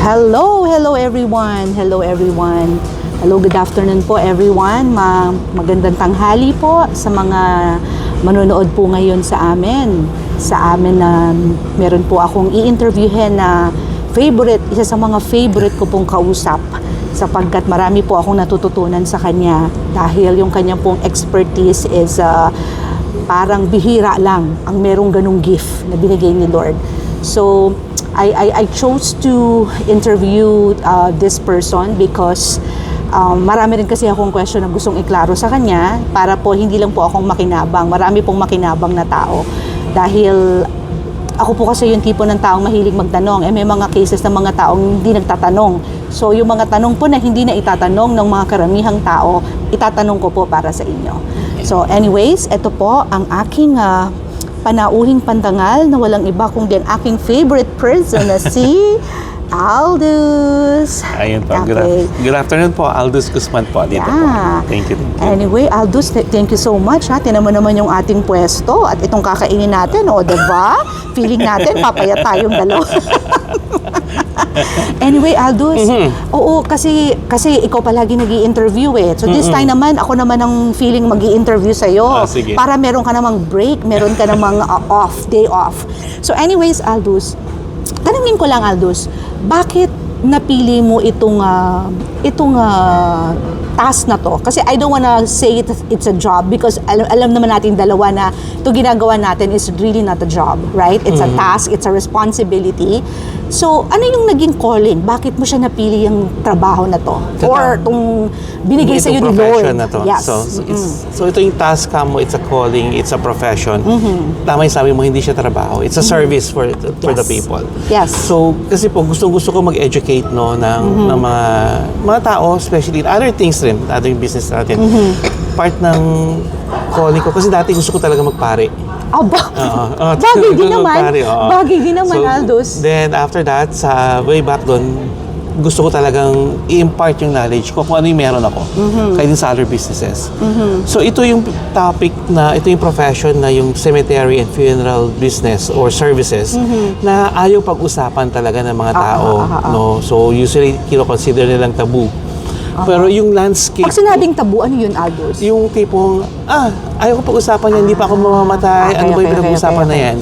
Hello everyone. Hello, good afternoon po everyone. Magandang tanghali po sa mga manonood po ngayon sa amin. Sa amin na meron po akong i-interviewin na isa sa mga favorite ko pong kausap sapagkat marami po akong natututunan sa kanya dahil yung kanya pong expertise is parang bihira lang ang merong ganung gift na binigay ni Lord. So, I chose to interview this person because marami rin kasi akong question na gustong iklaro sa kanya para po hindi lang po akong makinabang. Marami pong makinabang na tao. Dahil ako po kasi yung tipo ng taong mahilig magtanong. May mga cases ng mga taong hindi nagtatanong. So yung mga tanong po na hindi na itatanong ng mga karamihang tao, itatanong ko po para sa inyo. So anyways, ito po ang aking panauhing pandangal na walang iba kundi ang aking favorite person na si Aldous. Ayun po. Okay. Good afternoon po. Aldous Guzman po. Dito po. Thank you. Anyway, Aldous, thank you so much. Tinan mo naman yung ating pwesto at itong kakainin natin. O, diba? Feeling natin, papaya tayong dalawa. Anyway, Aldous, oo, kasi ikaw palagi nag-i-interview eh. So this time naman, ako naman ang feeling mag-i-interview sa'yo. Para meron ka namang break, meron ka namang day off. So anyways, Aldous, tanungin ko lang, Aldous, bakit napili mo itong task na to? Kasi I don't wanna say it's a job because alam naman natin dalawa na ito ginagawa natin is really not a job, right? It's a task, it's a responsibility. So, ano yung naging calling? Bakit mo siya napili yung trabaho na to? Or itong binigay sa iyo ni Lord? Na to. Yes. So ito yung task mo, it's a calling, it's a profession. Tama yung sabi mo, hindi siya trabaho. It's a service for the people. Yes. So, kasi po, gusto ko mag-educate ng mga tao, especially in other things rin, other business natin. Part ng calling ko, kasi dati gusto ko talaga magpare. Bagay din naman, Aldous. Then after that, sa way back doon, gusto ko talagang i-impart yung knowledge ko kung ano yung meron ako. Kaya din sa other businesses. So ito yung topic ito yung profession na yung cemetery and funeral business or services na ayaw pag-usapan talaga ng mga tao. No? So usually, kino-consider nilang tabu. Pero yung landscape... Pag sinabing tabu, ano yun, Aldous? Yung tipong, ayaw ko pag-usapan yan, hindi pa ako mamamatay, ano ba yung pinag-usapan na yan?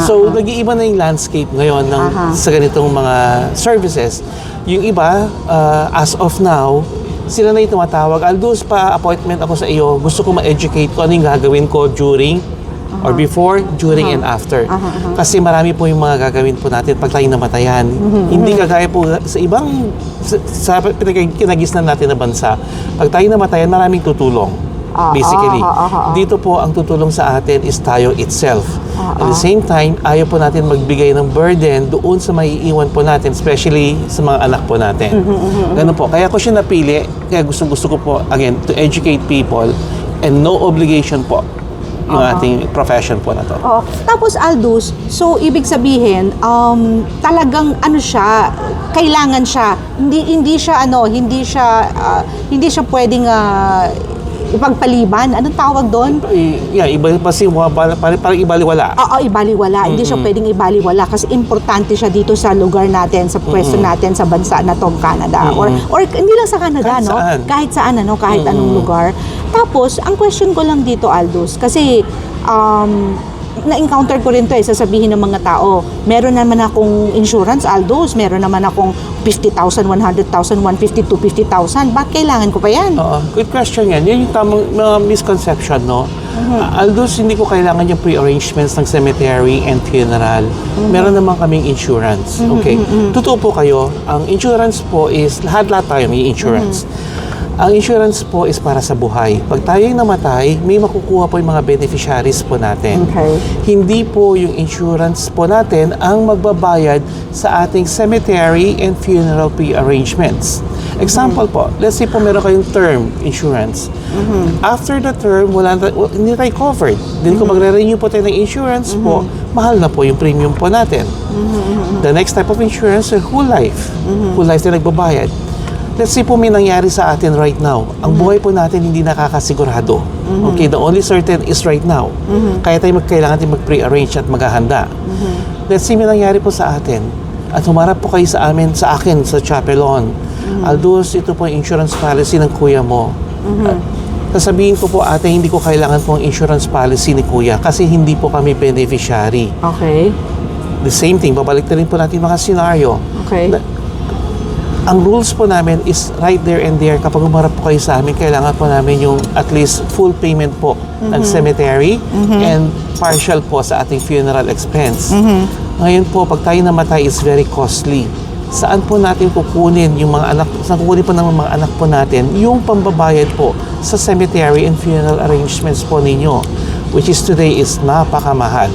So, nag-iiba na yung landscape ngayon sa ganitong mga services. Yung iba, as of now, sila na yung tumatawag, Aldous, pa-appointment ako sa iyo, gusto ko ma-educate ko ano yung gagawin ko during or before, during, and after. Kasi marami po yung mga gagawin po natin pag tayo namatayan. Hindi kagaya po sa ibang, sa kinagisnan natin na bansa. Pag tayo namatayan, maraming tutulong. Basically. Dito po, ang tutulong sa atin is tayo itself. At the same time, ayaw po natin magbigay ng burden doon sa maiiwan po natin, especially sa mga anak po natin. Ganun po. Kaya ko siya napili, kaya gusto ko po, again, to educate people and no obligation po yung ating profession po na to. Tapos Aldous, so ibig sabihin, talagang kailangan siya. Hindi siya pwedeng ipagpaliban. Anong tawag doon? Iba kasi parang ibaliwala. Ibaliwala. Hindi siya pwedeng ibaliwala kasi importante siya dito sa lugar natin, sa pwesto natin, sa bansa na tong Canada. Or hindi lang sa Canada, kahit no? Saan. Kahit saan, kahit anong lugar. Tapos, ang question ko lang dito, Aldous, kasi na-encounter ko rin to sasabihin ng mga tao, meron naman akong insurance, Aldous, meron naman akong 50,000, 100,000, 150,000, 250,000. Bakit kailangan ko pa yan? Good question yan. Yan yung tamang mga misconception, no? Aldous, hindi ko kailangan yung pre-arrangements ng cemetery and funeral. Meron naman kaming insurance. Okay? Totoo po kayo, ang insurance po is, lahat tayo may insurance. Ang insurance po is para sa buhay. Pag tayo'y namatay, may makukuha po yung mga beneficiaries po natin. Okay. Hindi po yung insurance po natin ang magbabayad sa ating cemetery and funeral pre-arrangements. Example po, let's say po meron kayong term insurance. After the term, hindi tayo covered. Hindi ko magre-renew po tayo ng insurance po, mahal na po yung premium po natin. The next type of insurance is whole life. Whole life na nagbabayad. Let's say po may nangyari sa atin right now. Ang buhay po natin hindi nakakasigurado. Okay, the only certain is right now. Kaya tayo kailangan tayo mag-pre-arrange at maghahanda. Let's say may nangyari po sa atin. at humarap po kayo sa akin sa Chapelon. Aldous, ito po yung insurance policy ng kuya mo. At sasabihin ko po, ate, hindi ko kailangan po ang insurance policy ni kuya kasi hindi po kami beneficiary. Okay. The same thing, babalik na rin po natin mga scenario. Okay. Ang rules po namin is right there and there. Kapag umarap po kayo sa amin, kailangan po namin yung at least full payment po ng cemetery and partial po sa ating funeral expense. Ngayon po, pag tayo namatay is very costly. Saan po natin kukunin yung mga anak, saan kukunin po ng mga anak po natin yung pambabayad po sa cemetery and funeral arrangements po ninyo, which is today is napakamahal.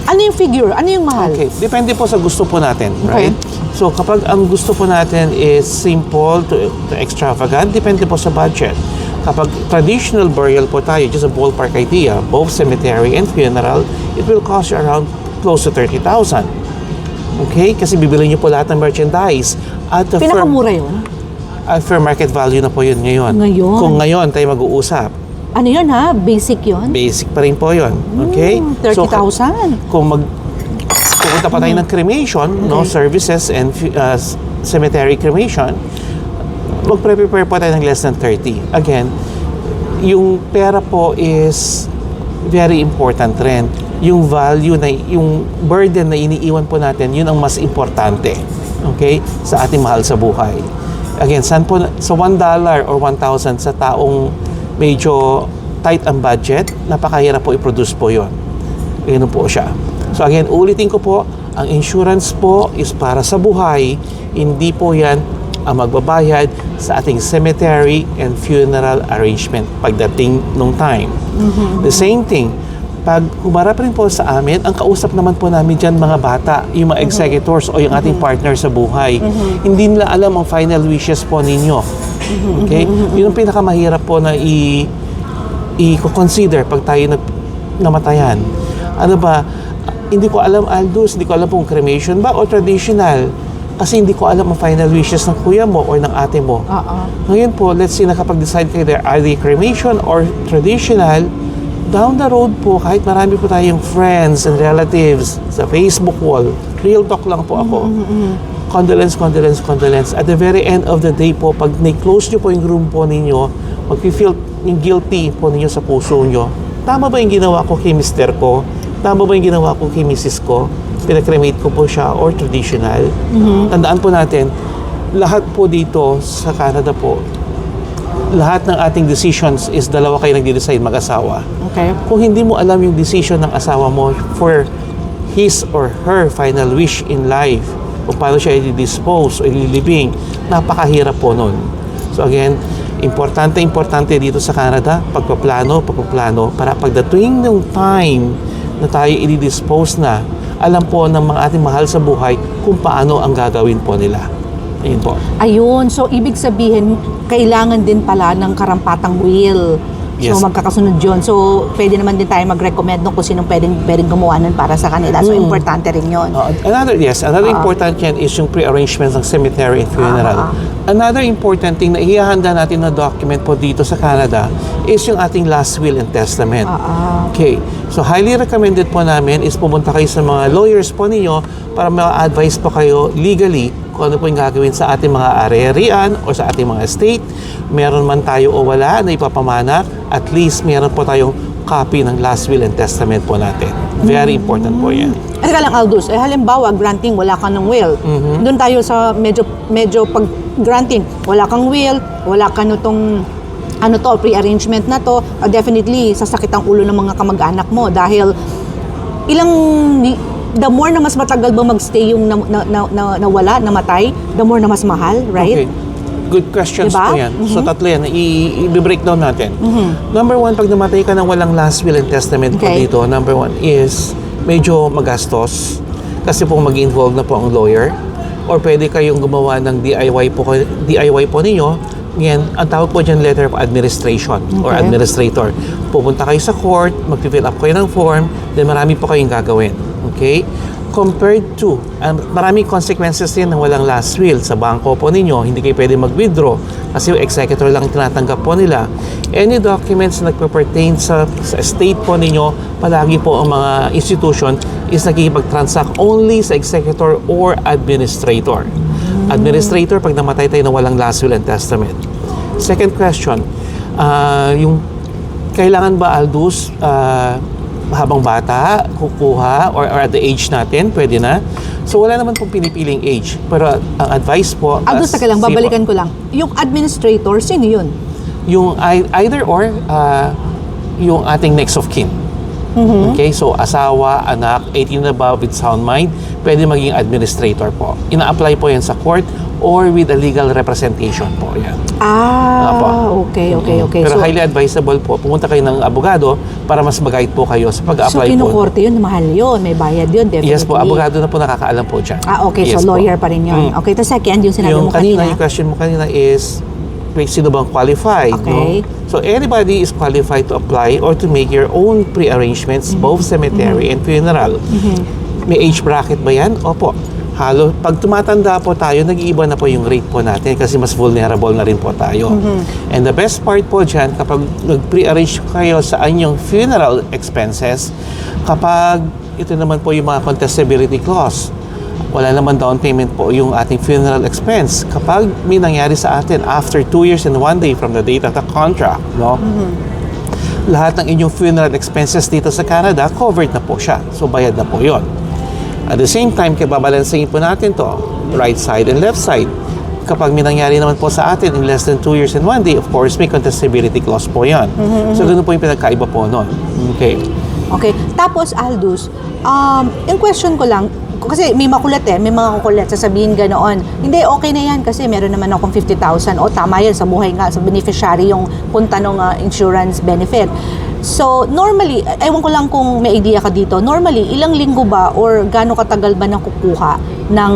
Ano yung figure? Ano yung mahal? Okay, depende po sa gusto po natin, right? So kapag ang gusto po natin is simple to extravagant, depende po sa budget. Kapag traditional burial po tayo, just a ballpark idea, both cemetery and funeral, it will cost you around close to 30,000. Okay? Kasi bibili niyo po lahat ng merchandise at the Pinakamura yun? fair market value na po yun ngayon. Ngayon? Kung ngayon tayo mag-uusap, Ano yun ha? Basic yun? basic pa rin po yun. Okay? 30,000. Kung pupunta pa tayo ng cremation, no, services and cemetery cremation, magpre-prepare po tayo ng less than 30. Again, yung pera po is very important rin. Yung value, yung burden na iniiwan po natin, yun ang mas importante. Okay? Sa ating mahal sa buhay. Again, sa $1 or 1,000 sa taong medyo tight ang budget, napakahirap po i-produce po yun. Ganun po siya. So again, ulitin ko po, ang insurance po is para sa buhay, hindi po yan ang magbabayad sa ating cemetery and funeral arrangement pagdating nung time. The same thing, pag humarap rin po sa amin, ang kausap naman po namin dyan mga bata, yung mga executors o yung ating partner sa buhay. Hindi nila alam ang final wishes po ninyo. Okay? Yun ang pinakamahirap po na i-consider pag tayo namatayan. Ano ba? Hindi ko alam, Aldous, hindi ko alam kung cremation ba o traditional. Kasi hindi ko alam ang final wishes ng kuya mo or ng ate mo. Ngayon po, let's say nakapag-decide kayo there, are they cremation or traditional, down the road po, kahit marami po tayong friends and relatives sa Facebook wall, real talk lang po ako. Condolence. At the very end of the day po, pag na-close nyo po yung room po ninyo, mag-feel yung guilty po ninyo sa puso nyo. Tama ba yung ginawa ko kay mister ko? Tama ba yung ginawa ko kay misis ko? Pinakremate ko po siya or traditional? Tandaan po natin, lahat po dito sa Canada po, lahat ng ating decisions is dalawa kayo nagde-decide mag-asawa. Okay. Kung hindi mo alam yung decision ng asawa mo for his or her final wish in life, kung paano siya i-dispose o ililibing, napakahirap po nun. So again, importante dito sa Canada, pagpaplano, para pagdating ng time na tayo i-dispose na, alam po ng mga ating mahal sa buhay kung paano ang gagawin po nila. Ayun po. Ayun, so ibig sabihin, kailangan din pala ng karampatang will. So Yes. magkakasunod yun. So pwede naman din tayo mag-recommend kung sinong pwedeng gumawa nun para sa kanila. So importante rin yun. Another important yan is yung pre-arrangements ng cemetery and funeral. Another important thing na ihahanda natin na document po dito sa Canada is yung ating last will and testament. Okay. So highly recommended po namin is pumunta kayo sa mga lawyers po ninyo para ma-advise po kayo legally kung ano po yung gagawin sa ating mga ari-arian o sa ating mga estate. Meron man tayo o wala na ipapamana, at least meron po tayong copy ng last will and testament po natin. Very important po yan. At lang, Aldous, halimbawa, granting, wala ka ng will. Doon tayo sa medyo pag-granting, wala kang will, wala ka nitong pre-arrangement na to, definitely, sasakit ang ulo ng mga kamag-anak mo dahil the more na mas matagal ba magstay yung nawala, namatay, the more na mas mahal, right? Okay. Good questions Diba? po yan. So tatlo yan, i-breakdown natin. Number one, pag namatay ka ng walang last will and testament po Okay. dito, number one is medyo magastos kasi po mag-involve na po ang lawyer or pwede kayong gumawa ng DIY po ninyo. Ngayon, ang tawag po dyan letter of administration or Okay. administrator. Pupunta kayo sa court, mag-fill up kayo ng form, then marami po kayong gagawin. Okay? compared to, maraming consequences din ng walang last will. Sa bangko po ninyo, hindi kayo pwede mag-withdraw kasi yung executor lang tinatanggap po nila. Any documents na nagpa-pertain sa estate po ninyo, palagi po ang mga institution is nakikipag-transact only sa executor or administrator. Administrator, pag namatay tayo na walang last will and testament. Second question, yung kailangan ba, Aldous, habang bata, kukuha, or at the age natin, pwede na. So, wala naman pong pinipiling age. Pero ang advice po... Aldous, taka lang, babalikan ko lang. Yung administrator, sino yun? Yung either or, yung ating next of kin. Okay, so asawa, anak, 18 and above with sound mind, pwede maging administrator po. Ina-apply po yan sa court or with a legal representation po yan. Okay. Pero highly advisable po, pumunta kayo ng abogado para mas mag-guide po kayo sa pag-apply po. So, kinukorte yun, mahal yun, may bayad yun, definitely. Yes po, abogado na po nakakaalam po dyan. Okay, yes, so lawyer pa rin yun. Okay, the second, yung sinabi mo kanina. Yung question mo kanina is, sino bang qualified? Okay. No? So, anybody is qualified to apply or to make your own pre-arrangements, both cemetery and funeral. May age bracket ba yan? Opo. Pag tumatanda po tayo, nag-iiba na po yung rate po natin kasi mas vulnerable na rin po tayo. And the best part po dyan, kapag nag-pre-arrange kayo sa anyong funeral expenses, kapag ito naman po yung mga contestability clause, wala naman down payment po yung ating funeral expense. Kapag may nangyari sa atin after 2 years and 1 day from the date of the contract, no? Lahat ng inyong funeral expenses dito sa Canada, covered na po siya. So, bayad na po yon. At the same time, kaya babalansahin po natin to, right side and left side. Kapag may nangyari naman po sa atin in less than 2 years and 1 day, of course, may contestability clause po yan. So, ganun po yung pinagkaiba po nun. Okay. Okay. Tapos, Aldous, yung question ko lang, kasi may makulat may mga kukulat, sasabihin ganoon. Hindi, okay na yan kasi meron naman akong 50,000. O tama yan, sa buhay nga, sa beneficiary yung punta ng insurance benefit. So, normally, ewan ko lang kung may idea ka dito, normally, ilang linggo ba or gaano katagal ba na kukuha ng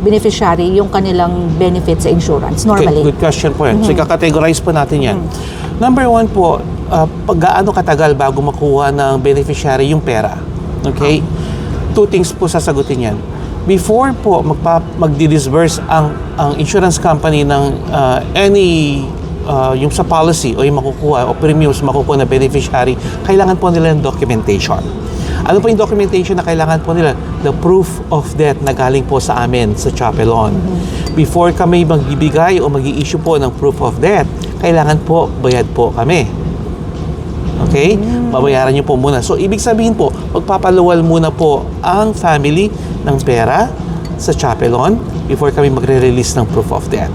beneficiary yung kanilang benefit sa insurance, normally? Okay, good question po yan. So, ika-categorize po natin yan. Number 1 po, gaano katagal bago makuha ng beneficiary yung pera? Okay? 2 things po sasagutin yan. Before po magdi-disburse ang insurance company ng any yung sa policy o yung makukuha o premiums makukuha na beneficiary, kailangan po nila ng documentation. Ano po yung documentation na kailangan po nila? The proof of death na galing po sa amin sa Chapelon. Before kami magbibigay o mag-i-issue po ng proof of death, kailangan po bayad po kami. Okay? Babayaran nyo po muna. So, ibig sabihin po, magpapaluwal muna po ang family ng pera sa Chapelon before kami magre-release ng proof of death.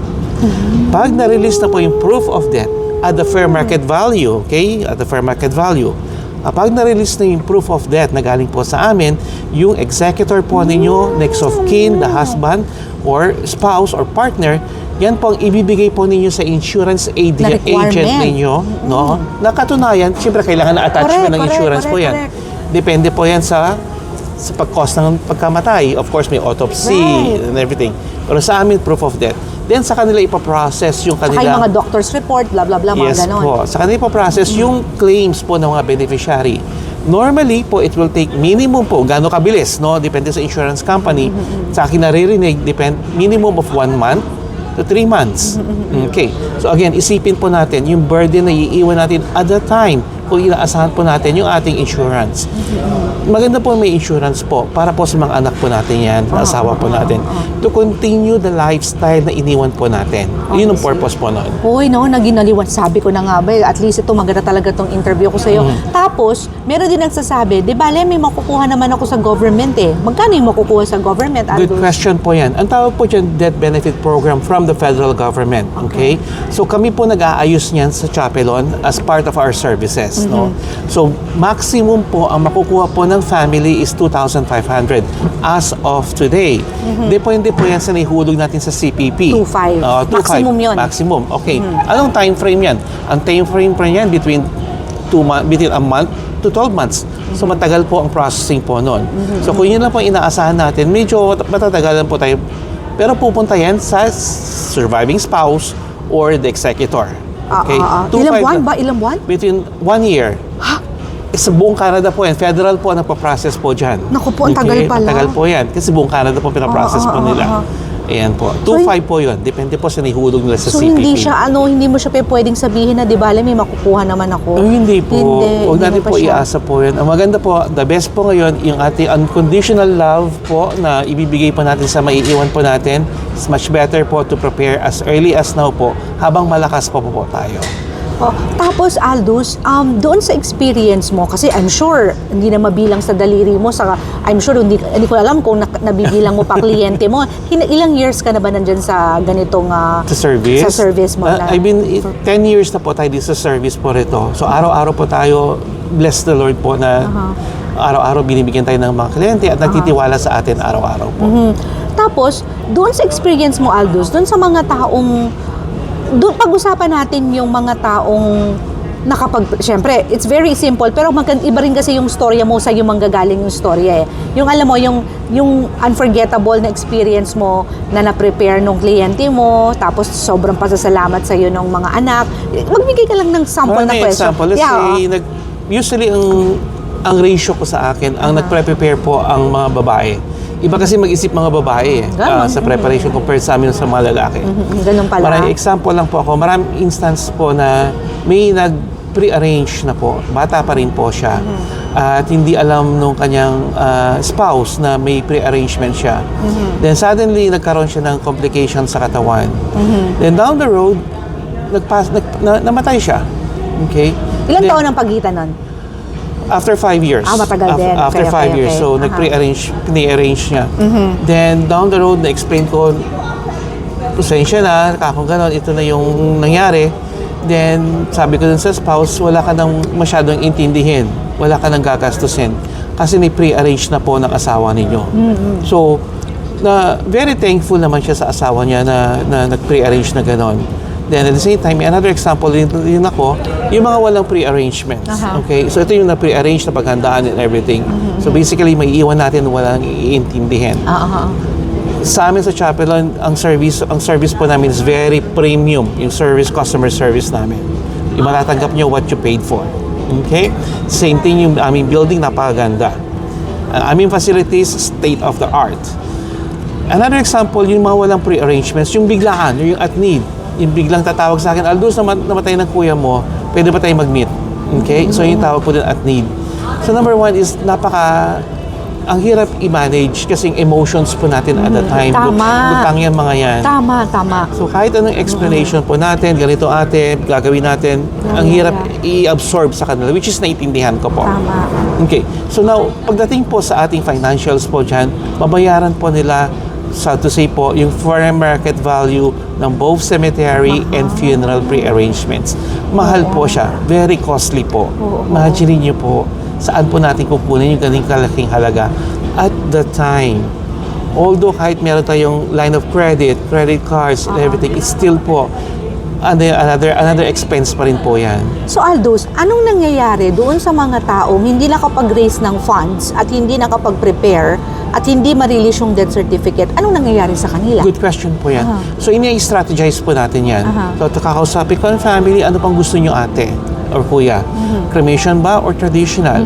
Pag na-release na po yung proof of death at the fair market value, okay? At the fair market value, kapag na-release na yung proof of death na galing po sa amin, yung executor po ninyo, next of kin, the husband, or spouse, or partner, yan po ang ibibigay po ninyo sa insurance agent ninyo, no? Na katunayan, siyempre kailangan na attachment ng insurance po yan. Depende po yan sa pag-cost ng pagkamatay. Of course, may autopsy and everything. Pero sa amin, proof of death. Then sa kanila ipaprocess yung kanila... Saka yung mga doctor's report, blah, blah, blah, mga ganon. Yes po. Sa kanila ipaprocess yung claims po ng mga beneficiary. Normally po, it will take minimum po, gano'ng kabilis, no? Depende sa insurance company. Sa akin naririnig, minimum of 1 month to 3 months. Okay. So again, isipin po natin yung burden na iiwan natin at that time kung inaasahan po natin yung ating insurance. Maganda po may insurance po para po sa mga anak po natin yan, asawa po natin, to continue the lifestyle na iniwan po natin. Yun ang purpose po nun. Uy, no, naginaliwan. Sabi ko na nga ba, at least ito maganda talaga tong interview ko sa'yo. Tapos, meron din nagsasabi, di ba, may makukuha naman ako sa government Magkano yung makukuha sa government? Good question po yan. Ang tawag po dyan, Death Benefit Program from the federal government. Okay? So, kami po nag-aayos niyan sa Chapelon as part of our services. No? So, maximum po ang makukuha po ng family is 2,500 as of today. Depende po yan sa naihulog natin sa CPP. 2,500. Maximum yun. Maximum. Okay. Anong time frame yan? Ang time frame po yan between a month to 12 months. So, matagal po ang processing po noon. So, kung yun lang po inaasahan natin, medyo matatagalan po tayo. Pero pupunta yan sa surviving spouse or the executor. Okay? Ilang buwan ba? Ilang buwan? Between 1 year. Sa buong Canada po yan. Federal po ang nagpa-process po dyan. Naku po, ang tagal pala. Ang tagal po yan. Kasi buong Canada po pinaprocess po nila. Ayan po. 2.5 po yun. Depende po sa nihulog nila sa So CPP. hindi mo siya pwedeng sabihin na di ba, may makukuha naman ako. Hindi po. Huwag natin mo pa po siya. iasa po yun. Ang maganda po, the best po ngayon, yung ating unconditional love po na ibibigay po natin sa maiiwan po natin. It's much better po to prepare as early as now po habang malakas pa po tayo. Tapos Aldous, doon sa experience mo, kasi I'm sure hindi na mabilang sa daliri mo, I'm sure hindi ko alam kung nabibilang mo pa kliyente mo. Ilang years ka na ba nandyan sa ganitong Sa service? Sa service mo? I've been 10 years na po tayo dito sa service po rito. So araw-araw po tayo, bless the Lord po na araw-araw binibigyan tayo ng mga kliyente at nagtitiwala sa atin araw-araw po. Tapos, doon sa experience mo, Aldous, doon sa mga taong doon pag-usapan natin yung mga taong siyempre, it's very simple, pero iba rin kasi yung storya mo sa yung manggagaling yung storya eh. Yung alam mo, yung unforgettable na experience mo na na-prepare nung kliyente mo, tapos sobrang pasasalamat sa iyo ng mga anak. Magbigay ka lang ng sample na question. Example, let's say, usually ang ratio ko sa akin, ang nagpre-prepare po ang mga babae. Iba kasi mag-isip mga babae sa preparation compared sa amin sa mga lalaki. Ganun pala. Maraming example lang po ako. Maraming instance po na may nag-pre-arrange na po. Bata pa rin po siya. At hindi alam nung kanyang spouse na may pre-arrangement siya. Then suddenly, nagkaroon siya ng complication sa katawan. Then down the road, namatay siya. Okay? Ilang taon ang pagitan nun? After 5 years. Matagal din. After 5 years. So, pini-arrange niya. Then, down the road, na-explain ko, pasensya na, kung gano'n, ito na yung nangyari. Then, sabi ko dun sa spouse, wala ka nang masyadong intindihin. Wala ka nang gagastusin. Kasi may pre-arrange na po ng asawa ninyo. So, very thankful naman siya sa asawa niya na nag-pre-arrange na gano'n. Then at the same time, another example din ako, yung mga walang pre-arrangements. Okay? So ito yung na-pre-arrange na paghandaan and everything. So basically, may iwan natin walang iintindihin. Sa amin sa Chapelon, ang service po namin is very premium, yung customer service namin. Yung matatanggap nyo what you paid for. Okay? Same thing yung aming building, napakaganda. Aming facilities, state of the art. Another example, yung mga walang pre-arrangements, yung biglaan, yung at need. Yung biglang tatawag sa akin, Aldous, namatay ng kuya mo, pwede ba tayo mag-meet? Okay? So yung tawag po din at need. So number one is, ang hirap i-manage kasi yung emotions po natin at the time. Lutang yan mga yan. Tama. So kahit anong explanation po natin, ganito ate, gagawin natin, ang hirap i-absorb sa kanila, which is naiintindihan ko po. Tama. Okay. So now, pagdating po sa ating financials po dyan, mabayaran po nila to say po, yung fair market value ng both cemetery and funeral pre-arrangements. Mahal po siya. Very costly po. Imagine niyo po, saan po natin kukunin yung galing kalaking halaga at the time. Although kahit meron tayong line of credit cards, and everything, it's still po another expense pa rin po yan. So Aldous, anong nangyayari doon sa mga taong hindi nakapag-raise ng funds at hindi nakapag-prepare at hindi ma-release yung death certificate? Anong nangyayari sa kanila? Good question po yan. So ini-strategize po natin yan. So kakausapin ko ang family, ano pang gusto nyo ate or kuya? Cremation ba or traditional?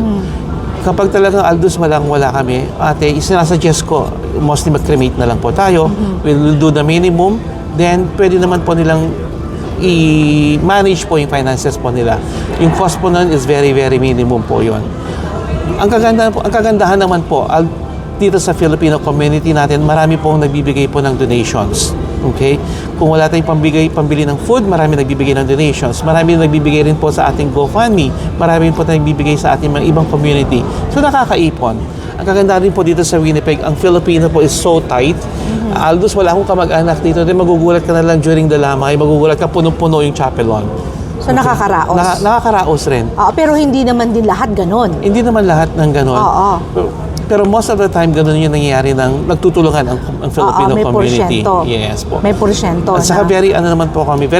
Kapag talagang Aldous wala kami, ate, isinasuggest ko, mostly mag-cremate na lang po tayo. We'll do the minimum. Then pwede naman po nilang i-manage po yung finances po nila. Yung cost po nun is very, very minimum po yun. Ang kagandahan naman po, dito sa Filipino community natin, marami pong nagbibigay po ng donations. Okay? Kung wala tayong pambili ng food, marami nagbibigay ng donations. Marami nagbibigay rin po sa ating GoFundMe. Marami po nagbibigay sa ating mga ibang community. So nakakaipon. Ang kagandahan rin po dito sa Winnipeg, ang Filipino po is so tight. Aldous, wala akong kamag-anak dito. Then magugulat ka na lang during the lamay. Magugulat ka, punong-puno yung chapelon. So nakakaraos? Nakakaraos rin. Pero hindi naman din lahat ganon. Hindi naman lahat ng ganon. Pero most of the time, ganun yung nangyayari ng nagtutulungan ang Filipino may community. porsyento. Yes po. May porsyento. At saka very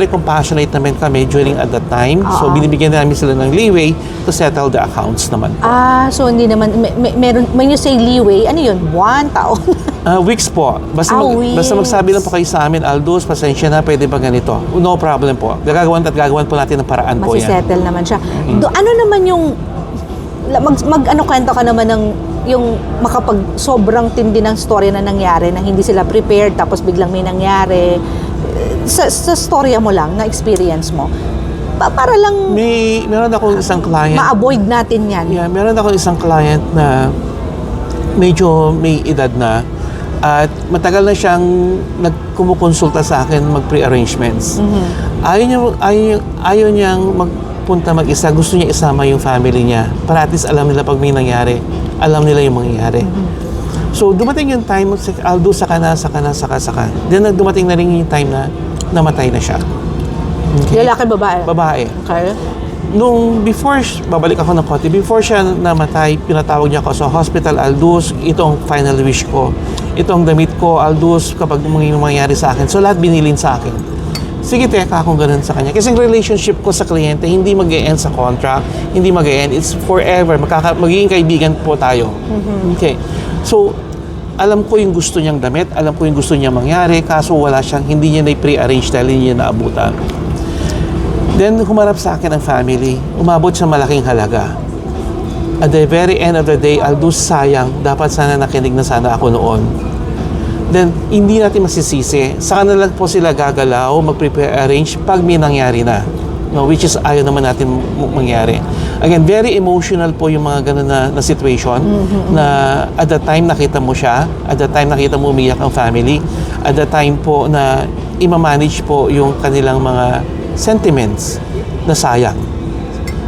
compassionate naman kami during at that time. So binibigyan namin sila ng leeway to settle the accounts naman po. So hindi naman, meron, when you say leeway, ano yun? 1 taon? Weeks po. Basta magsabi lang po kayo sa amin, Aldous, pasensya na, pwede ba ganito? No problem po. Gagawan po natin ng paraan po yan. Masisettle naman siya. Ano naman yung ano kwento ka naman ng yung makapag sobrang tindi ng story na nangyari na hindi sila prepared tapos biglang may nangyari. Sa storya mo lang, na experience mo. Para lang Meron akong isang client. ma-avoid natin yan. Yeah, meron akong isang client na medyo may edad na at matagal na siyang kumukonsulta sa akin mag-pre-arrangements. Ayaw niyang magpunta mag-isa. Gusto niya isama yung family niya. Para at least alam nila pag may nangyari. Alam nila yung mangyayari. So, dumating yung time, Aldo, saka. Then, dumating na rin yung time na namatay na siya. Okay? Lalaki, babae? Babae. Okay. Nung babalik ako ng konti, before siya namatay, pinatawag niya ako sa hospital, Aldous, ito ang final wish ko. Ito ang damit ko, Aldous, kapag mangyayari sa akin. So, lahat binilin sa akin. Sige, teka akong ganun sa kanya. Kasi ang relationship ko sa kliyente, hindi mag-e-end sa contract, hindi mag-e-end, it's forever. Magiging kaibigan po tayo. Okay. So, alam ko yung gusto niyang damit, alam ko yung gusto niyang mangyari, kaso hindi niya na-pre-arrange dahil hindi niya naabutan. Then, humarap sa akin ang family. Umabot sa malaking halaga. At the very end of the day, Aldous, sayang. Dapat sana nakinig na sana ako noon. Then, hindi natin masisisi. Saka na lang po sila gagalaw, mag-prepare-arrange pag may nangyari na. No, which is ayaw naman natin mangyari. Again, very emotional po yung mga ganun na situation na at the time nakita mo siya, at the time nakita mo umiyak ang family, at the time po na ima-manage po yung kanilang mga sentiments na sayang.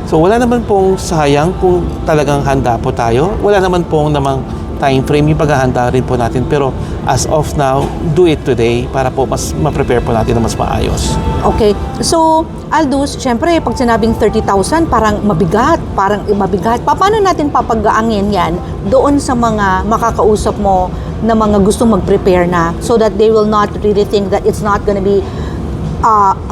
So, wala naman pong sayang kung talagang handa po tayo. Wala naman pong namang time frame yung paghahanda rin po natin. Pero as of now, do it today para po mas ma-prepare po natin na mas maayos. Okay. So, Aldous, syempre, pag sinabing 30,000, parang mabigat. Paano natin papagaangin yan doon sa mga makakausap mo na mga gustong mag-prepare na so that they will not really think that it's not gonna be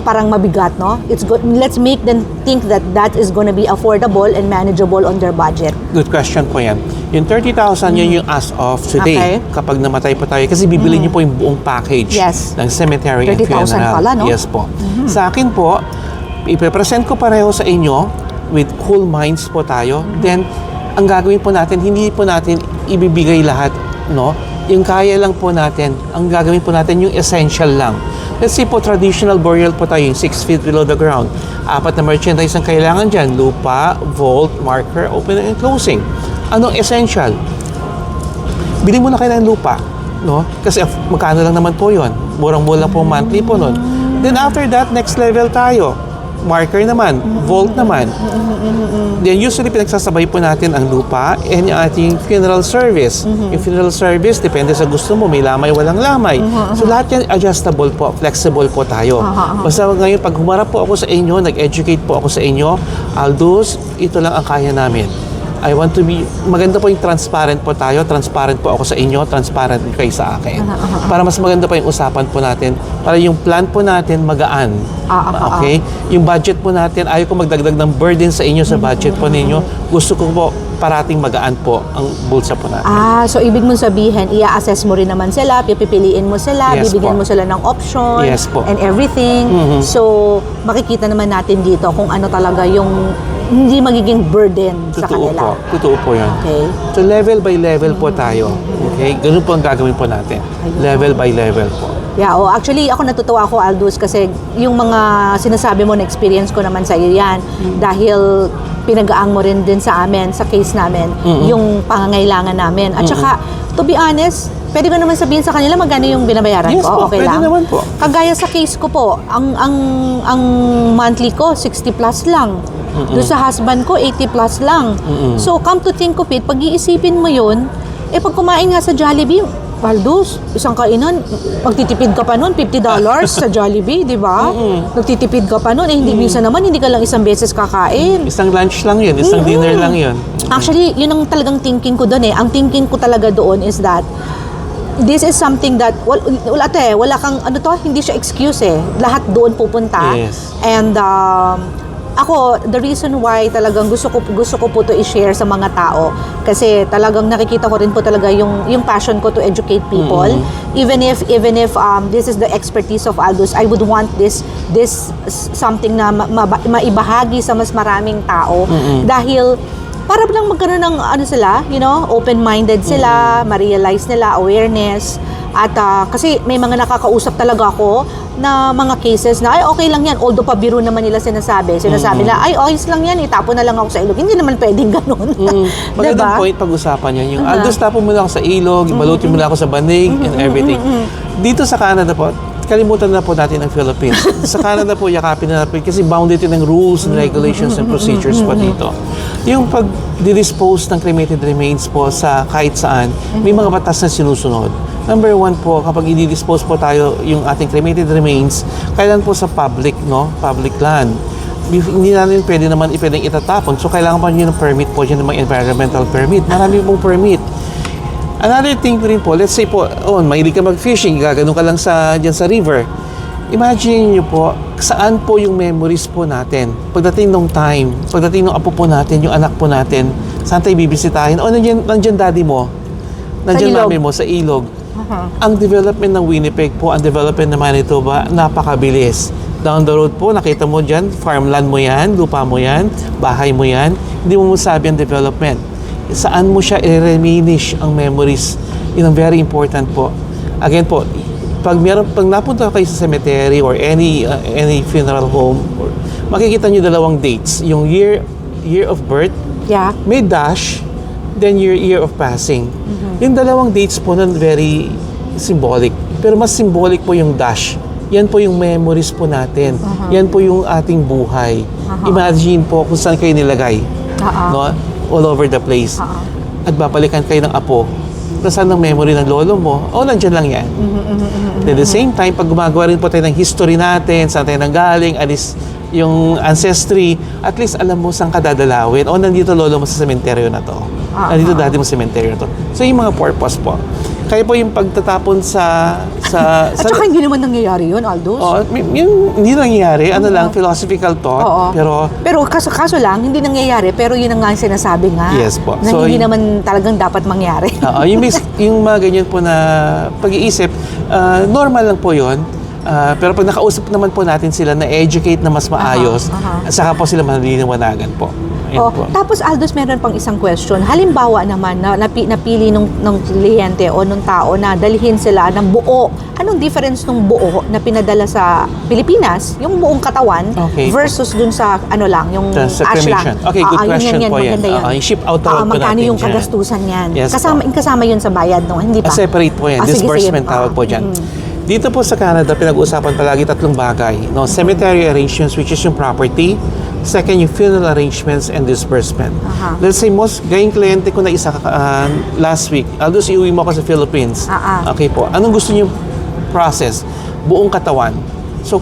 parang mabigat, no? Let's make them think that that is gonna be affordable and manageable on their budget. Good question po yan. Yung 30,000, yun yung as of today. Okay. Kapag namatay po tayo. Kasi bibili niyo po yung buong package ng cemetery and 30,000 funeral. pala, no? Yes po. Sa akin po, ipipresent ko pareho sa inyo with cool minds po tayo. Then, ang gagawin po natin, hindi po natin ibibigay lahat, no? Yung kaya lang po natin, ang gagawin po natin yung essential lang. Let's say po, traditional burial po tayo, yung 6 feet below the ground. 4 na merchandise ang kailangan dyan. Lupa, vault, marker, opening and closing. Anong essential? Bili mo na kayo ng lupa. No? Kasi magkano lang naman po yun. Murang-mura po monthly po nun. Then after that, next level tayo. Marker naman, vault naman. Then usually pinagsasabay po natin ang lupa and yung ating funeral service. Yung funeral service, depende sa gusto mo, may lamay, walang lamay. So lahat yan adjustable po, flexible po tayo. Basta ngayon, pag humarap po ako sa inyo, nag-educate po ako sa inyo, Aldous, ito lang ang kaya namin. I want to be, maganda po yung transparent po tayo, transparent po ako sa inyo, transparent kayo sa akin. Para mas maganda pa yung usapan po natin, para yung plan po natin magaan. Okay? Yung budget po natin, ayaw ko magdagdag ng burden sa inyo sa budget po ninyo. Gusto ko po parating magaan po ang bulsa po natin. So ibig mong sabihin, i-assess mo rin naman sila, pipiliin mo sila, Yes bibigyan po. mo sila ng option Yes po. and everything. So makikita naman natin dito kung ano talaga yung hindi magiging burden sa kanila. Totoo po yan. Okay. So level by level po tayo. Okay? Ganun po ang gagawin po natin. Level by level po. Yeah, actually ako natutuwa ako, Aldous, kasi yung mga sinasabi mo na experience ko naman sa iyo yan dahil pinagaang mo rin din sa amin, sa case namin, yung pangangailangan namin. At saka, to be honest, pwede ko naman sabihin sa kanila magkano yung binabayaran Yes ko. po, Okay pwede lang. naman po. Kagaya sa case ko po, ang monthly ko 60 plus lang. Doon sa husband ko 80 plus lang. So come to think of it, pag-iisipin mo yun, pag kumain nga sa Jollibee, Aldous, isang kainan, magtitipid ka pa nun, $50 sa Jollibee, di ba? Nagtitipid ka pa nun, hindi minsan naman, hindi ka lang isang beses kakain. Isang lunch lang yun, isang dinner lang yun. Actually, yun ang talagang thinking ko doon. Ang thinking ko talaga doon is that this is something that wala kang hindi siya excuse Lahat doon pupunta. Yes. And ako, the reason why talagang gusto ko po to i-share sa mga tao kasi talagang nakikita ko rin po talaga yung passion ko to educate people. Even if this is the expertise of Aldous, I would want this something na maibahagi sa mas maraming tao dahil para lang magkaroon ng ano sila, open-minded sila, ma-realize nila, awareness. At kasi may mga nakakausap talaga ako na mga cases na, ay, okay lang yan. Although pabiro naman nila sinasabi nila, ay, okay lang yan, itapon na lang ako sa ilog. Hindi naman pwedeng ganun. Magandang point pag-usapan yan. Yung, Aldous, tapon mo lang ako sa ilog, balutin mo lang ako sa banig, and everything. Dito sa Canada po, kalimutan na po natin ang Philippines. Sa Canada po, yakapin na natin kasi bounded yun ng rules and regulations and procedures po dito. Yung pag-dispose ng cremated remains po sa kahit saan, may mga batas na sinusunod. Number 1 po, kapag i-dispose po tayo yung ating cremated remains, kailan po sa public land. Hindi natin pwedeng itatapon. So, kailangan pa nyo ng permit po dyan, ng mga environmental permit. Marami pong permit. Another thing rin po, let's say po, mahilig ka mag-fishing, gaganon ka lang dyan sa river. Imagine nyo po, saan po yung memories po natin? Pagdating ng time, pagdating ng apo po natin, yung anak po natin, saan tayo bibisitahin? Nandyan daddy mo, nandyan mami mo, sa ilog. Ang development ng Winnipeg po, ang development ng Manitoba, napakabilis. Down the road po, nakita mo dyan, farmland mo yan, lupa mo yan, bahay mo yan, hindi mo masabi ang development. Saan mo siya i-reminisce ang memories? Yun ang very important po. Again po, pag napunta kayo sa cemetery or any funeral home, makikita nyo dalawang dates. Yung year of birth, may dash, then your year of passing. Yung dalawang dates po nun very symbolic. Pero mas symbolic po yung dash. Yan po yung memories po natin. Yan po yung ating buhay. Imagine po kung saan kayo nilagay. No? All over the place. At babalikan kayo ng apo. Saan ang memory ng lolo mo? Nandyan lang yan. At the same time, pag gumagawa rin po tayo ng history natin, saan tayo nanggaling, yung ancestry, at least alam mo saan ka dadalawin. Nandito lolo mo sa sementeryo na to. Nandito dati mo sa sementeryo na to. So, yung mga purpose po. Kaya po yung pagtatapon At saka hindi naman nangyayari yun, Aldous. Hindi nangyayari. Lang, philosophical thought. Pero kaso lang, hindi nangyayari. Pero yun ang nga sinasabi nga. Yes po. Na hindi naman talagang dapat mangyari. yung mga ganyan po na pag-iisip, normal lang po yun. Pero pag nakausap naman po natin sila na educate na mas maayos, saka po sila manliliwanagan po. Tapos Aldous, meron pang isang question. Halimbawa naman na napili ng kliyente o nung tao na dalhin sila ng buo. Anong difference ng buo na pinadala sa Pilipinas, yung buong katawan, versus dun sa yung sa ash lang? cremation. Okay, good question po yan. Yung ship out po magkano natin yung kagastusan yan? Yes, kasama yun sa bayad, no? Hindi pa? Separate po yan. Disbursement tawag po dyan. Dito po sa Canada, pinag-uusapan palagi 3 bagay. Cemetery arrangements, which is yung property. Second, yung funeral arrangements and disbursement. Let's say, gayong kliyente ko na isa last week, Aldous, iuwi mo ako sa Philippines. Okay po. Anong gusto niyo process? Buong katawan. So,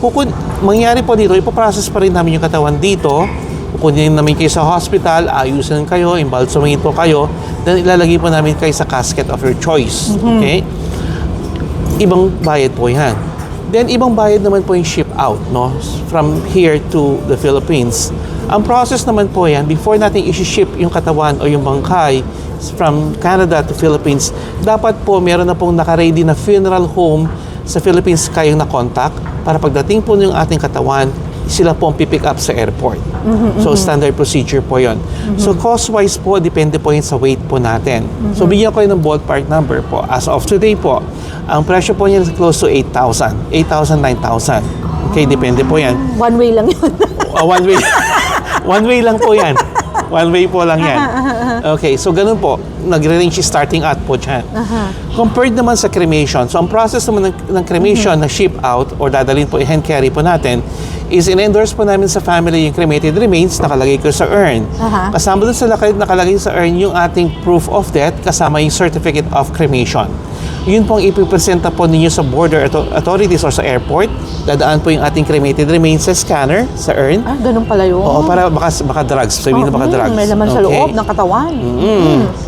mangyari po dito, ipaprocess pa rin namin yung katawan dito. Kukunin namin kayo sa hospital, ayusin kayo, imbalsamahin po kayo, then ilalagay po namin kayo sa casket of your choice. Okay? Ibang bayad po yan. Then, ibang bayad naman po yung ship out, no? From here to the Philippines. Ang process naman po yan, before natin isi-ship yung katawan o yung bangkay from Canada to Philippines, dapat po meron na pong naka-ready na funeral home sa Philippines kayong na-contact para pagdating po ng ating katawan, sila po ang pipick up sa airport. So, standard procedure po yon. So, cost-wise po, depende po yun sa weight po natin. So, bigyan ko yun ng ballpark number po. As of today po, ang presyo po niya is close to 8,000. 8,000, 9,000. Okay, depende po yan. One way lang yun. One way. One way lang po yan. One way po lang yan. Okay, so ganun po. Nagre-range starting at po dyan. Compared naman sa cremation. So, ang process naman ng cremation na ship out or dadalhin po, hand carry po natin, is in-endorse po namin sa family yung cremated remains, nakalagay ko sa urn. Kasama doon sa nakalagay sa urn yung ating proof of death, kasama yung certificate of cremation. Yun pong ipipresenta po ninyo sa border authorities or sa airport. Dadaan po yung ating cremated remains sa scanner, sa urn. Ganun pala yun. Oo, para baka drugs. Sabihin na baka drugs. May laman sa loob ng katawan.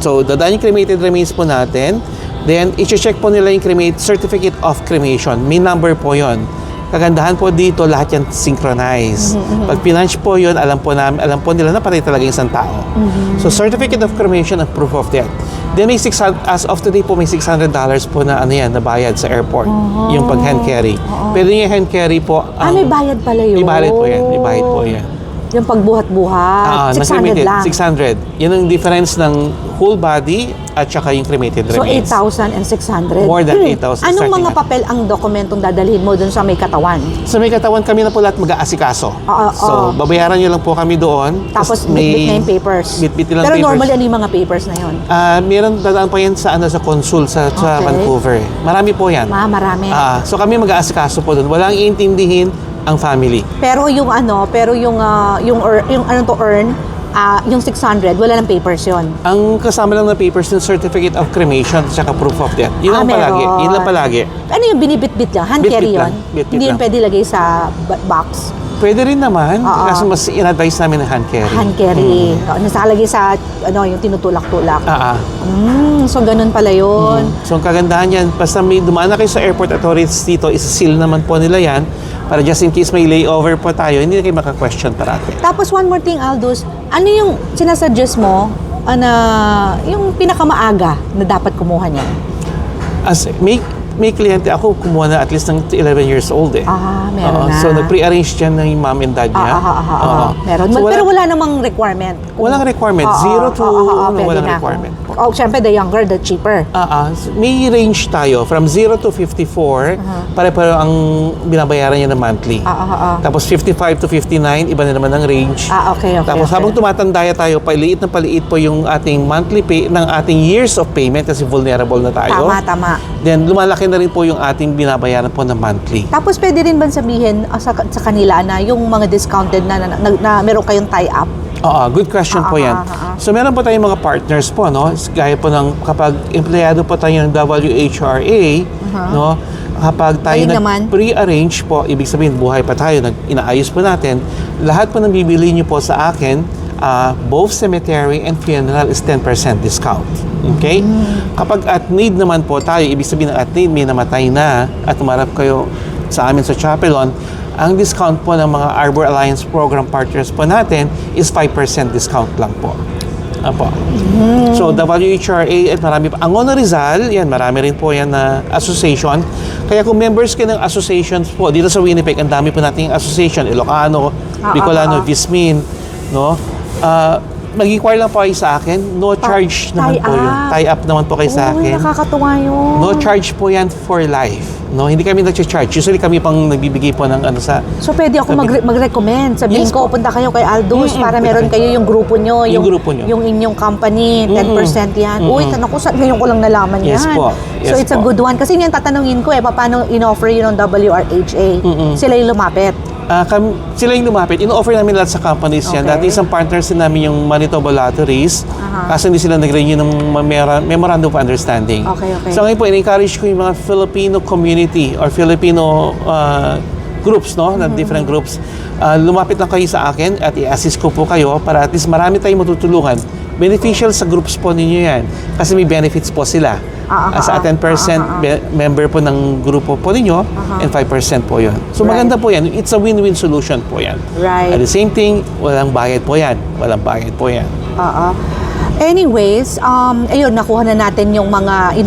So, dadaan yung cremated remains po natin. Then, i-check po nila yung certificate of cremation. May number po yon. Kagandahan po dito, lahat yan synchronized. Pag pinunch po yun, alam po nila na patay talaga yung isang tao. So, certificate of cremation and proof of death. Then may as of today po, may $600 po na na bayad sa airport. Yung pag hand carry. Pero yung hand carry po, may bayad pala yun. May bayad po yan. May bayad po yan. Yung pagbuhat-buhat, 600 lang. 600. Yan ang difference ng whole body at saka yung cremated So, remains. 8,600. More than 8,000 Anong starting mga at- papel ang dokumentong dadalhin mo dun sa may katawan? Sa may katawan kami na po lahat mag-aasikaso. So, babayaran nyo lang po kami doon. Tapos, may bit-bit na yung papers. Bit-bit lang Pero papers. normally, ano yung mga papers na yun? Meron dadaan pa yan sa consul sa Okay. Vancouver. Marami po yan. Marami. So kami mag-aasikaso po doon. Walang iintindihin ang family. Pero yung ano to earn, yung 600, wala ng papers yon. Ang kasama lang na papers yung certificate of cremation at saka proof of death. Yun lang palagi. Meron. Yun lang palagi. Ano yung binibit-bit lang? Hand Bit-bit carry lang. yun? Bit-bit Hindi yun lang. pwede lagay sa box. Pwede rin naman. Oo. Kasi mas in-advise namin ng hand carry. Hand carry. Nasalagay sa, yung tinutulak-tulak. So, ganun pala yun. So ang kagandahan yan, basta may dumaan na kayo sa airport authorities dito, isa-seal naman po nila yan para just in case may layover po tayo, hindi na kayo maka-question parati. Tapos, one more thing, Aldous. Ano yung sinasuggest mo na yung pinakamaaga na dapat kumuha niya? As may kliyente ako, kumuha na at least ng 11 years old eh. Meron na. So, nag-pre-arrange dyan ng mom and dad niya. Meron. So, Pero wala namang requirement. Walang requirement. 0 to walang requirement. Syempre, the younger, the cheaper. So, may range tayo from 0 to 54. Pare-pareho ang binabayaran niya na monthly. Tapos 55 to 59, iba na naman ang range. Okay. Tapos habang tumatanda tayo, paliit na paliit po yung ating monthly pay ng ating years of payment kasi vulnerable na tayo. Tama. Then lumalaki na rin po yung ating binabayaran po na monthly. Tapos pwede rin ba sabihin sa kanila na yung mga discounted na meron kayong tie-up? Good question po yan. So meron po tayong mga partners po, no? Gaya po ng kapag empleyado po tayo ng WHRA, no? Kapag tayo pre-arrange po, ibig sabihin buhay pa tayo, inaayos po natin, lahat po ng bibili niyo po sa akin, both cemetery and funeral is 10% discount. Okay? Kapag at need naman po tayo, ibig sabihin ng at need may namatay na at umarap kayo sa amin sa Chapelon, ang discount po ng mga Arbor Alliance program partners po natin is 5% discount lang po. Apo. So, WHRA at marami pa. Ang Honor Rizal, yan, marami rin po yan na association. Kaya kung members kayo ng associations po, dito sa Winnipeg, ang dami po nating association, Ilocano, Bicolano, Vismin, no? Mag-inquire lang po kayo sa akin. No charge naman po yun. Tie-up naman po kayo sa akin. Nakakatuwa yun. No charge po yan for life. No, hindi kami nag-charge. Usually kami pang nagbibigay po ng sa... So, pwede ako mag-recommend. Sabihin Yes ko, po. punta kayo kay Aldous para meron kayo yung grupo nyo. Yung grupo nyo. Yung inyong company, 10% yan. Uy, tanong ko, ngayon ko lang nalaman yan. Yes po. So, it's a good one. Kasi yun tatanungin ko paano in-offer yun ng WRHA? Sila yung lumapit. Sila yung lumapit. In-offer namin lahat sa companies yan. Okay. Dati isang partners din namin yung Manitoba Lotteries. Kasi hindi sila nag-renew ng Memorandum of Understanding. Okay. So ngayon po, in-encourage ko yung mga Filipino community or Filipino groups, no? Na different groups. Lumapit lang kayo sa akin at i-assist ko po kayo para at least marami tayong matutulungan. Beneficial sa groups po ninyo yan. Kasi may benefits po sila. Sa 10% member po ng grupo po ninyo and 5% po yun. So maganda po yan. It's a win-win solution po yan. Right. At the same thing, walang bayad po yan. Walang bayad po yan. Anyways, ayun, nakuha na natin yung mga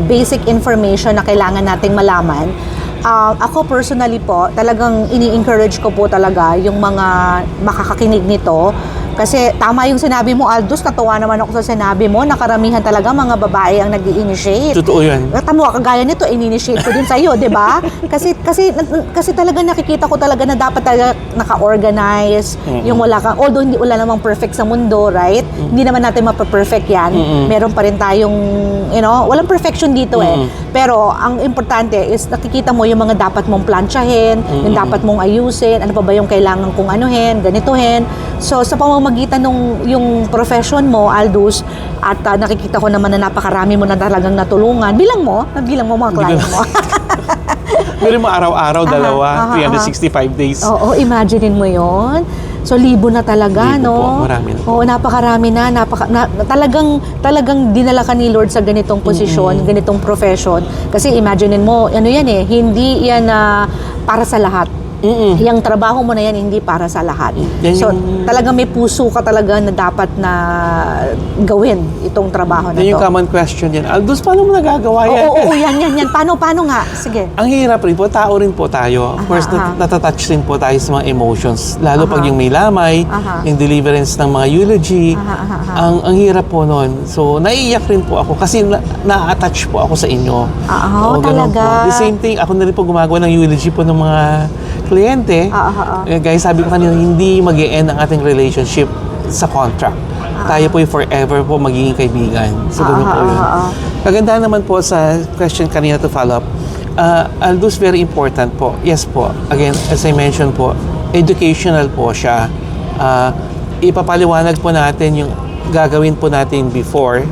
basic information na kailangan nating malaman. Ako personally po, talagang ini-encourage ko po talaga yung mga makakakinig nito. Kasi tama yung sinabi mo, Aldous, natuwa naman ako sa sinabi mo, nakaramihan talaga mga babae ang nag-i-initiate. Totoo yun. Tamo, kagaya nito, in-initiate ko din sa'yo, di ba? Kasi talaga nakikita ko talaga na dapat talaga naka-organize, yung although wala namang perfect sa mundo, right? Hindi naman natin mapaperfect yan. Meron pa rin tayong, walang perfection dito Pero ang importante is nakikita mo yung mga dapat mong plansyahin, yung dapat mong ayusin, ano pa ba yung kailangan kong anuhin, ganituhin. So, sa pamamagitan ng yung profession mo, Aldous, at nakikita ko naman na napakarami mo na talagang natulungan. Bilang mo mga client mo. Meron mo araw-araw, 365 days. Oo, imaginein mo yon. So, libo na talaga, Libo no? po, marami na po. Oo, napakarami na. Talagang dinala ka ni Lord sa ganitong posisyon, ganitong profession. Kasi imaginein mo, hindi yan para sa lahat. Yung trabaho mo na yan, hindi para sa lahat. Yan So, yung- talaga may puso ka talaga na dapat na gawin itong trabaho na Yan yung to. common question yan. Aldous, paano mo nagagawa yan? Oo, yan. Paano nga? Sige. Ang hirap rin po, tao rin po tayo. Of course, natatouch din po tayo sa mga emotions. Lalo pag yung may lamay, yung deliverance ng mga eulogy. Ang hirap po nun. So, naiiyak rin po ako kasi na-attach po ako sa inyo. Oo, ganun talaga. po. The same thing, ako na rin po gumagawa ng eulogy po ng mga kliyente. Guys, sabi ko kanina, hindi mag-e-end ang ating relationship sa contract. Tayo po yung forever po magiging kaibigan. So, ganun po yun. Kagandahan naman po sa question kanina to follow up, Aldous, very important po. Yes po. Again, as I mentioned po, educational po siya. Ipapaliwanag po natin yung gagawin po natin before,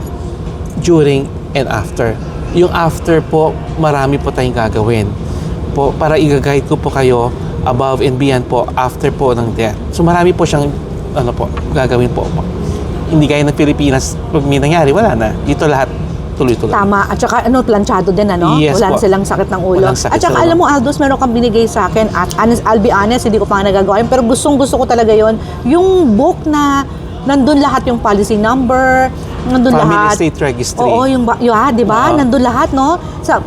during, and after. Yung after po, marami po tayong gagawin. Po, para i-guide ko po kayo above and beyond po after po ng death. So marami po siyang gagawin po. Hindi gaya ng Pilipinas, pag may nangyari, wala na. Dito lahat tuloy-tuloy. Tama. At saka planchado din, Yes Wala po. silang sakit ng ulo. Walang sakit At saka sa ulo. alam mo, Aldous, meron kang binigay sa akin. At I'll be honest, hindi ko pa nga nagagawa yun. Pero gustong-gusto ko talaga yon. Yung book na nandun lahat yung policy number, nandun Family lahat. Estate Registry. Oo, di ba? Oo. Nandun lahat, no? Sa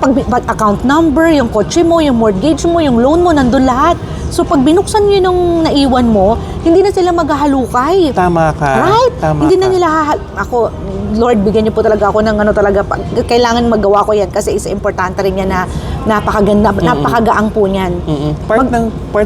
account number, yung kotse mo, yung mortgage mo, yung loan mo, nandun lahat. So, pag binuksan nyo yung naiwan mo, hindi na sila maghahalukay. Tama ka. Right? Tama Hindi ka. na nila ako, Lord, bigyan niyo po talaga ako ng kailangan magawa ko yan kasi is importante rin yan na napakaganda, napakagaang po niyan. Part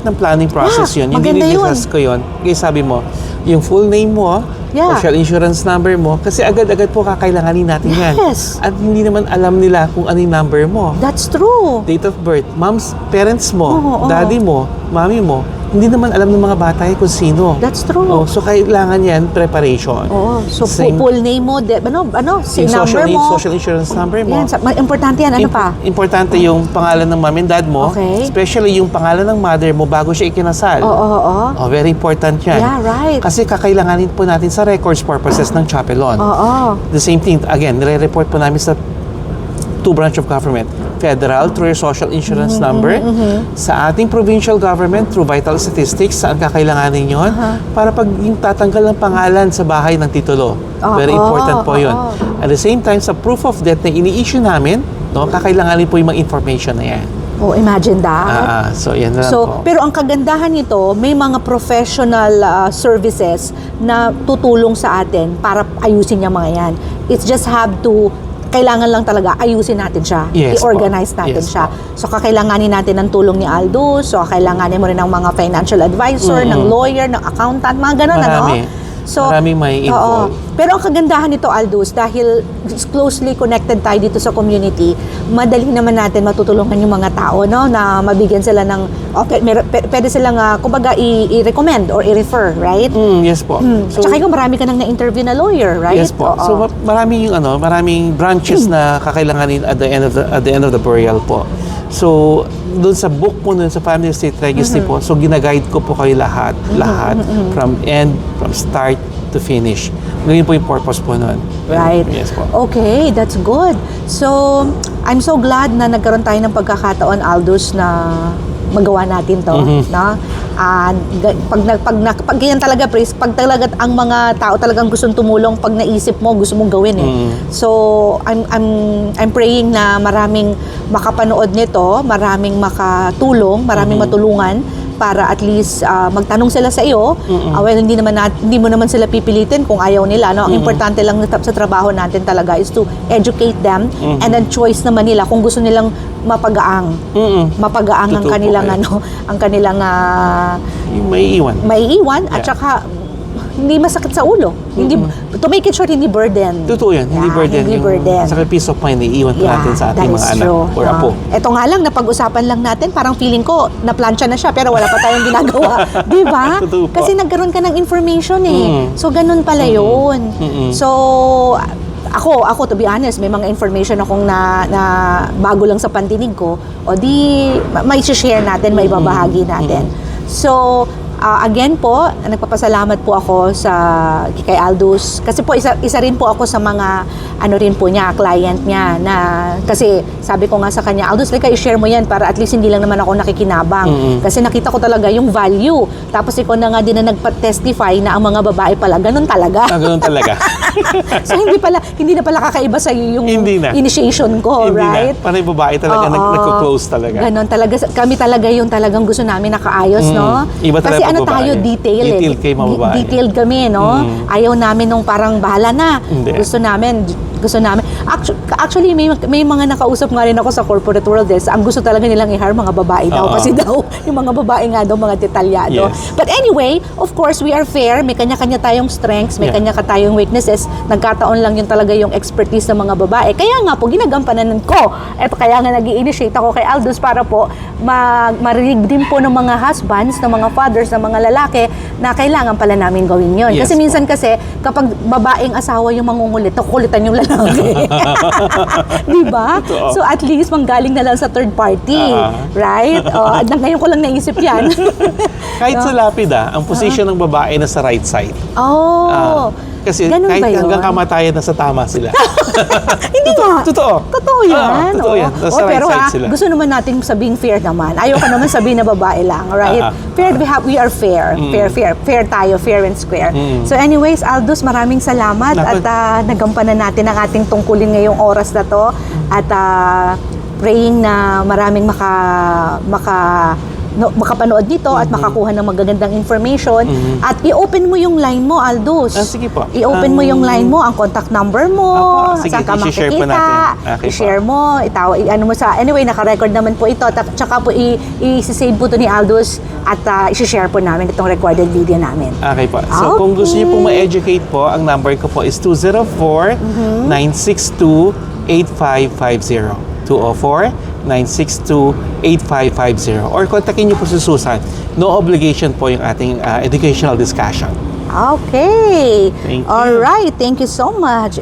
ng planning process yun. Yung maganda dinidiscuss ko yun. Kaya sabi mo, yung full name mo, Yeah. social insurance number mo, kasi agad-agad po kakailanganin natin yan. Yes. At hindi naman alam nila kung ano yung number mo. That's true. Date of birth, parents mo, Oo. daddy mo, mommy mo, hindi naman alam ng mga bata kung sino. That's true. Oh, so kailangan yan, preparation. Oo. So, Same. full name mo, SIN Yung number mo. social insurance number mo. Yan, importante yan. Ano pa? Importante yung pangalan ng mom and dad mo. Okay. Especially yung pangalan ng mother mo bago siya ikinasal. Oo. Oh, very important yan. Yeah, right. Kasi kakailanganin po natin sa records purposes ng chapelon. Oo. The same thing, again, nire-report po namin sa two branch of government. Federal, through your social insurance number. Sa ating provincial government, through vital statistics, saan kakailanganin yun? Para pag yung tatanggal ng pangalan sa bahay ng titulo. Very important po yun. At the same time, sa proof of death na ini-issue namin, kakailanganin po yung mga information na yan. Oh, imagine that. So, yan na lang So, po. pero ang kagandahan nito, may mga professional services na tutulong sa atin para ayusin yung mga yan. It's just kailangan lang talaga ayusin natin siya. Yes I-organize po. natin Yes siya. So, kakailanganin natin ng tulong ni Aldous. So, kakailanganin mo rin ng mga financial advisor, ng lawyer, ng accountant, mga ganun, Marami. So, Maraming may involved. Pero ang kagandahan nito, Aldous, dahil closely connected tayo dito sa community, madali naman natin matutulungan yung mga tao, na mabigyan sila ng, pwede silang, kumbaga, i-recommend or i-refer, right? Yes po. So, tsaka ikaw, marami ka nang na-interview na lawyer, right? Yes po. Oo. So maraming branches na kakailanganin at the end of the burial po. So doon sa book po sa Family Estate Registry po, so ginaguide ko po kayo lahat from start to finish. Ngayon po yung purpose po nun. Right. Yes po. Okay, that's good. So, I'm so glad na nagkaroon tayo ng pagkakataon, Aldous, na magawa natin to, no? Pag ganyan talaga, Pris, pag talaga ang mga tao talagang gustong tumulong, pag naisip mo, gusto mong gawin So, I'm praying na maraming makapanood nito, maraming makatulong, maraming matulungan para at least magtanong sila sa iyo. Well, hindi mo naman sila pipilitin kung ayaw nila, no? Ang importante lang sa trabaho natin talaga is to educate them and then choice naman nila kung gusto nilang mapagaang ang Totoo po kanilang kayo. ang kanilang Yung maiiwan. maiiwan at Yeah. saka hindi masakit sa ulo. Hindi, to make it short, hindi burden. Totoo yan. Hindi Yeah, burden. Hindi Yung burden. Saka peace of mind, iiwan po natin sa ating that mga is anak true. or apo. Ito nga lang, napag-usapan lang natin, parang feeling ko, naplansya na siya, pero wala pa tayong ginagawa. Di ba? Totoo po. Kasi nagkaroon ka ng information So, ganun pala yun. So, ako, to be honest, may mga information akong na bago lang sa pandinig ko, o di, may share natin, may babahagi natin. So, Again po, nagpapasalamat po ako kay Aldous. Kasi po, isa rin po ako sa mga, rin po niya, client niya, na, kasi sabi ko nga sa kanya, Aldous, i-share mo yan para at least hindi lang naman ako nakikinabang. Kasi nakita ko talaga yung value. Tapos ikaw na nga din na nagpa-testify na ang mga babae pala, ganun talaga. Ganun talaga. So hindi na pala kakaiba sa yung initiation ko, hindi right? Na. Parang yung babae talaga, nagko-close talaga. Ganun talaga. Kami talaga yung talagang gusto namin nakaayos, no? Iba talaga. Kasi tayo, detailed kayo mga babae. Detailed kami, no? Ayaw namin nung parang bahala na. Hindi. Gusto namin. Actually, may mga nakausap nga rin ako sa corporate world. Ang gusto talaga nilang i-hire mga babae daw. Kasi daw, yung mga babae nga daw, mga detalyado. Yes. But anyway, of course, we are fair. May kanya-kanya tayong strengths, may kanya-kanya tayong weaknesses. Nagkataon lang yun talaga yung expertise ng mga babae. Kaya nga po, ginagampanan ko. Eto, kaya nga nag-i-initiate ako kay Aldous para po marinig din po ng mga husbands, ng mga fathers, ng mga lalaki na kailangan pala namin gawin yun. Yes, kasi minsan kasi, kapag babaeng asawa yung mangungulit, kukulitan yung lalaki. Diba? So at least manggaling na lang sa third party. Right? Ngayon ko lang naisip yan. Kahit sa lapida, ang position ng babae na sa right side. Kasi ganun kahit hanggang kamatayan nasa tama sila. Hindi nga. Totoo. Totoo yan. Totoo yan. Nasa right pero side sila. gusto naman natin sabing fair naman. Ayoko naman sabihin na babae lang, right? Fair, we are fair. Fair tayo, fair and square. So anyways, Aldous, maraming salamat at nagampanan natin ang ating tungkulin ngayong oras na to at praying na maraming makapanood nito at makakuha ng magagandang information. At i-open mo yung line mo, Aldous. Sige po. I-open mo yung line mo, ang contact number mo, sige, saan ka i-share po makikita, natin. Okay, i-share mo, ano mo sa, anyway, naka-record naman po ito, tsaka po i-save po ito ni Aldous at i-share po namin itong recorded video namin. Okay po. So kung gusto niyo pong ma-educate po, ang number ko po is 204-962-8550. 204-962-8550. Or kontakin niyo po si Susan. No obligation po yung ating educational discussion. Okay. Thank you. All right. Thank you so much.